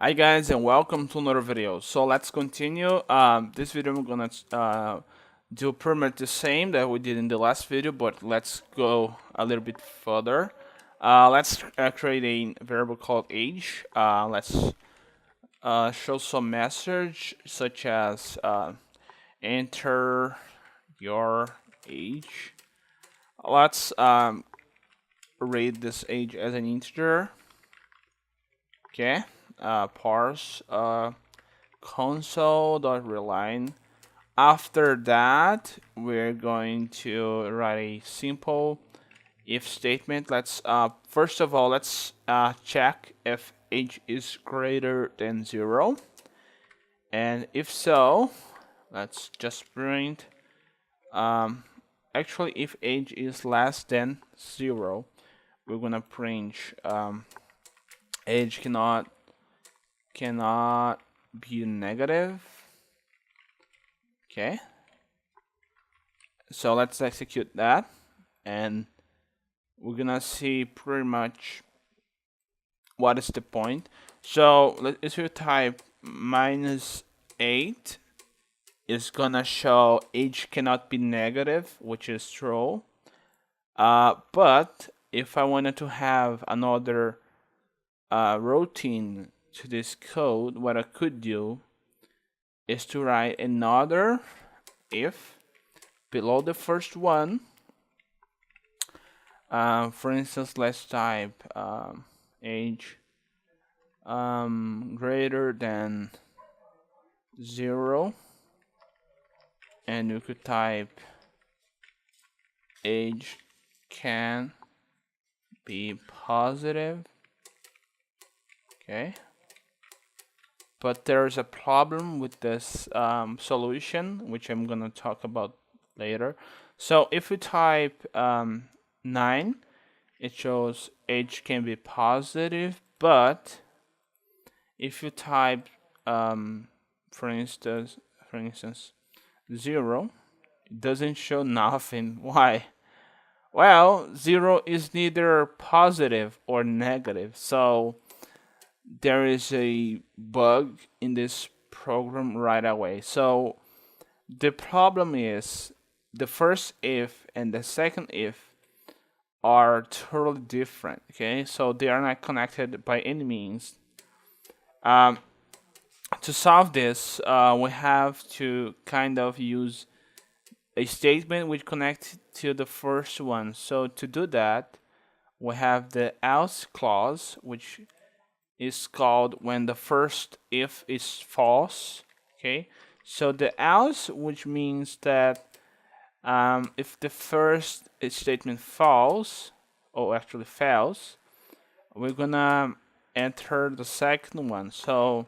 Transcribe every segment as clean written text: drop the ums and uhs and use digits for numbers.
Hi guys and welcome to another video. So let's continue. This video I'm gonna do pretty much the same that we did in the last video, but let's go a little bit further. Let's create a variable called age. Let's show some message such as enter your age. Let's rate this age as an integer. Okay. Parse console.readline. After that, we're going to write a simple if statement. Let's first of all let's check if age is greater than 0, and if so, let's just print. Actually, if age is less than 0, we're gonna print age cannot be negative. Okay, so let's execute that, and we're gonna see pretty much what is the point. So if you type -8, it's gonna show age cannot be negative, which is true. But if I wanted to have another routine to this code, what I could do is to write another if below the first one. For instance, let's type age greater than 0, and you could type age can be positive. Okay, but there's a problem with this solution, which I'm gonna talk about later. So if we type 9, it shows age can be positive, but if you type for instance 0, it doesn't show nothing. Why? Well, 0 is neither positive or negative, so there is a bug in this program right away. So the problem is the first if and the second if are totally different. Okay, so they are not connected by any means. Um, to solve this, we have to kind of use a statement which connects to the first one. So to do that, we have the else clause, which is called when the first if is false. Okay, so the else, which means that if the first statement false, or actually fails, we're gonna enter the second one. So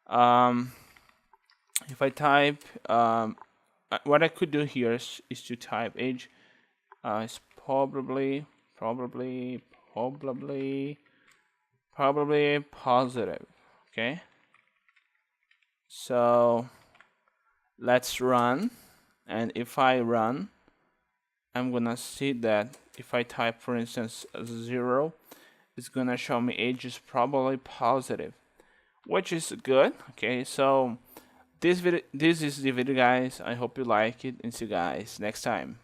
if I type what I could do here is to type age is probably positive. Okay, so let's run, and if I run, I'm gonna see that if I type, for instance, 0, it's gonna show me age is probably positive, which is good. Okay, so this is the video, guys. I hope you like it, and see you guys next time.